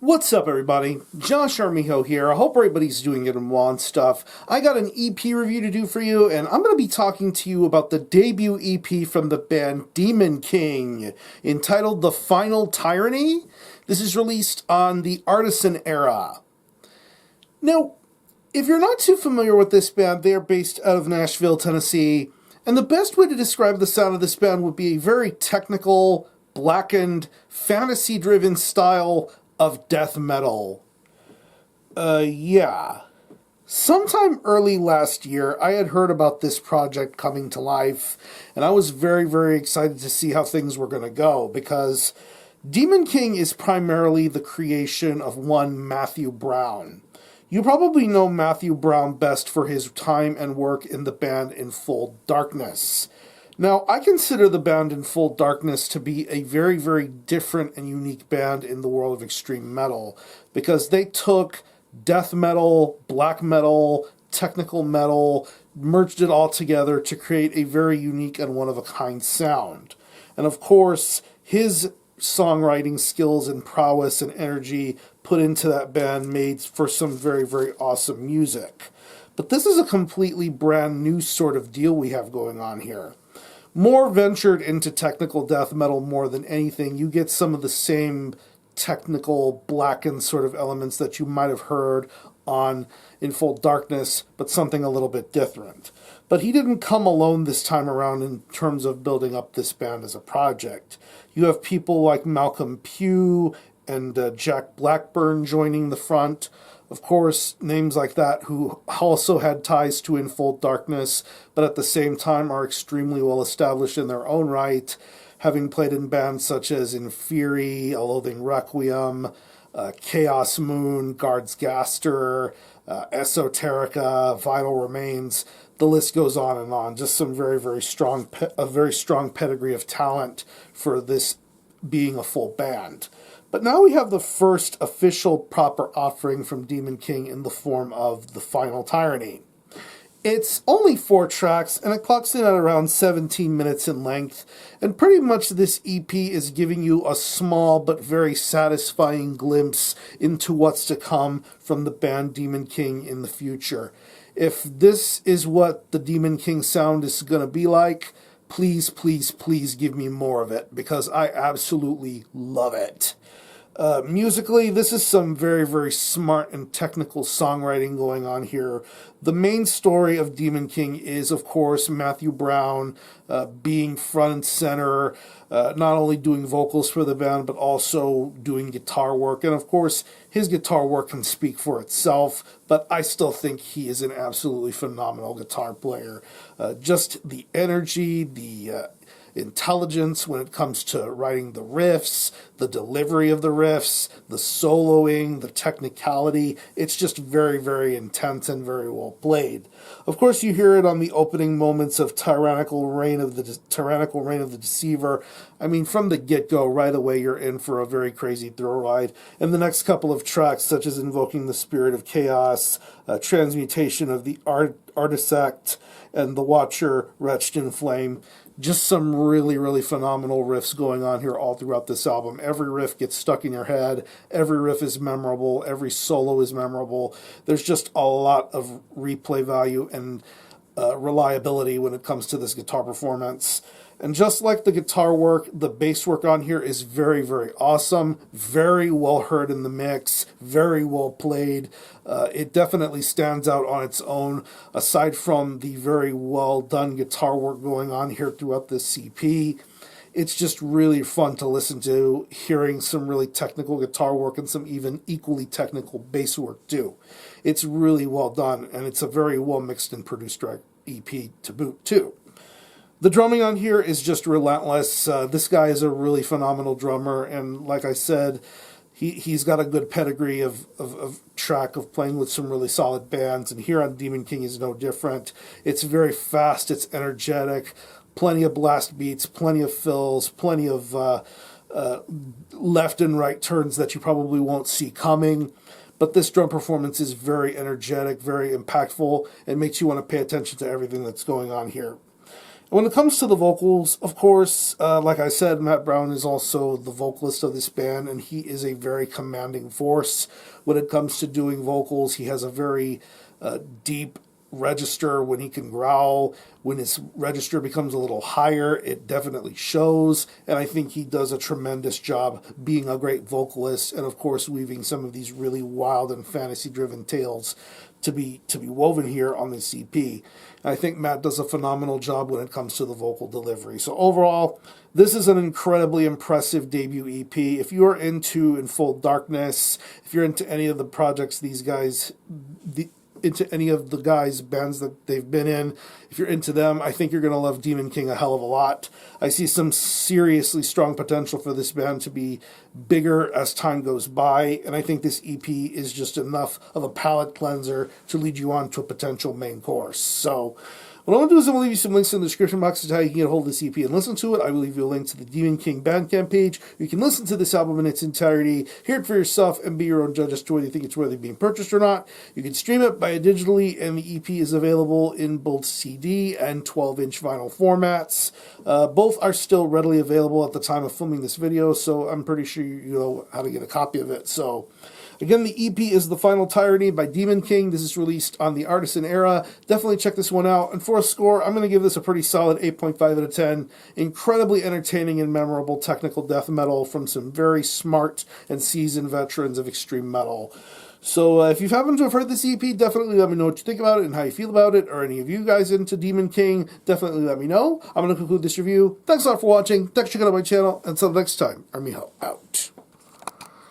What's up, everybody? Josh Armijo here. I hope everybody's doing good and well and stuff. I got an EP review to do for you, and I'm going to be talking to you about the debut EP from the band Demon King, entitled The Final Tyranny. This is released on the Artisan Era. Now, if you're not too familiar with this band, they are based out of Nashville, Tennessee, and the best way to describe the sound of this band would be a very technical, blackened, fantasy-driven style of death metal. Yeah. Sometime early last year, I had heard about this project coming to life, and I was very, very excited to see how things were going to go, because Demon King is primarily the creation of one Matthew Brown. You probably know Matthew Brown best for his time and work in the band Enfold Darkness. Now, I consider the band Enfold Darkness to be a very, very different and unique band in the world of extreme metal, because they took death metal, black metal, technical metal, merged it all together to create a very unique and one-of-a-kind sound. And of course, his songwriting skills and prowess and energy put into that band made for some very, very awesome music. But this is a completely brand new sort of deal we have going on here. More ventured into technical death metal more than anything, you get some of the same technical, blackened sort of elements that you might have heard on Enfold Darkness, but something a little bit different. But he didn't come alone this time around in terms of building up this band as a project. You have people like Malcolm Pugh and Jack Blackburn joining the front. Of course, names like that who also had ties to Enfold Darkness, but at the same time are extremely well established in their own right, having played in bands such as In Fury, A Loathing Requiem, Chaos Moon, Guards Gaster, Esoterica, Vital Remains. The list goes on and on. Just some very, very strong, a very strong pedigree of talent for this being a full band. But now we have the first official proper offering from Demon King in the form of The Final Tyranny. It's only 4 tracks, and it clocks in at around 17 minutes in length, and pretty much this EP is giving you a small but very satisfying glimpse into what's to come from the band Demon King in the future. If this is what the Demon King sound is going to be like, please, please, please give me more of it, because I absolutely love it. Musically, this is some very, very smart and technical songwriting going on here. The main story of Demon King is, of course, Matthew Brown being front and center, not only doing vocals for the band, but also doing guitar work. And, of course, his guitar work can speak for itself, but I still think he is an absolutely phenomenal guitar player. Just the energy, the intelligence when it comes to writing the riffs, the delivery of the riffs, the soloing, the technicality. It's just very, very intense and very well played. Of course, you hear it on the opening moments of Tyrannical Reign of the Deceiver. I mean, from the get-go, right away, you're in for a very crazy thrill ride. And the next couple of tracks, such as Invoking the Spirit of Chaos, Transmutation of the Artisact, and The Watcher, Wretched in Flame. Just some really, really phenomenal riffs going on here all throughout this album. Every riff gets stuck in your head. Every riff is memorable. Every solo is memorable. There's just a lot of replay value and reliability when it comes to this guitar performance. And just like the guitar work, the bass work on here is very, very awesome. Very well heard in the mix. Very well played. It definitely stands out on its own, aside from the very well done guitar work going on here throughout this CP. It's just really fun to listen to, hearing some really technical guitar work and some even equally technical bass work too. It's really well done, and it's a very well mixed and produced EP to boot too. The drumming on here is just relentless. This guy is a really phenomenal drummer, and like I said, he's got a good pedigree of track of playing with some really solid bands, and here on Demon King is no different. It's very fast, it's energetic, plenty of blast beats, plenty of fills, plenty of left and right turns that you probably won't see coming. But this drum performance is very energetic, very impactful, and makes you want to pay attention to everything that's going on here. When it comes to the vocals, of course, like I said, Matt Brown is also the vocalist of this band, and he is a very commanding force when it comes to doing vocals. He has a very deep register when he can growl. When his register becomes a little higher, it definitely shows, and I think he does a tremendous job being a great vocalist, and of course weaving some of these really wild and fantasy-driven tales to be woven here on this EP. I think Matt does a phenomenal job when it comes to the vocal delivery. So overall, this is an incredibly impressive debut EP. If you're into Enfold Darkness, if you're into any of the projects these guys, into any of the guys' bands that they've been in, if you're into them, I think you're going to love Demon King a hell of a lot. I see some seriously strong potential for this band to be bigger as time goes by, and I think this EP is just enough of a palate cleanser to lead you on to a potential main course. So what I'm going to do is I'm going to leave you some links in the description box to how you can get a hold of this EP and listen to it. I will leave you a link to the Demon King Bandcamp page. You can listen to this album in its entirety, hear it for yourself, and be your own judge as to whether you think it's worthy of being purchased or not. You can stream it by digitally, and the EP is available in both CD and 12-inch vinyl formats. Both are still readily available at the time of filming this video, so I'm pretty sure you know how to get a copy of it. So again, the EP is The Final Tyranny by Demon King. This is released on the Artisan Era. Definitely check this one out. And for a score, I'm going to give this a pretty solid 8.5 out of 10. Incredibly entertaining and memorable technical death metal from some very smart and seasoned veterans of extreme metal. So if you happen to have heard this EP, definitely let me know what you think about it and how you feel about it, or any of you guys into Demon King, definitely let me know. I'm going to conclude this review. Thanks a lot for watching. Thanks for checking out my channel. Until next time, I'm Miho, out.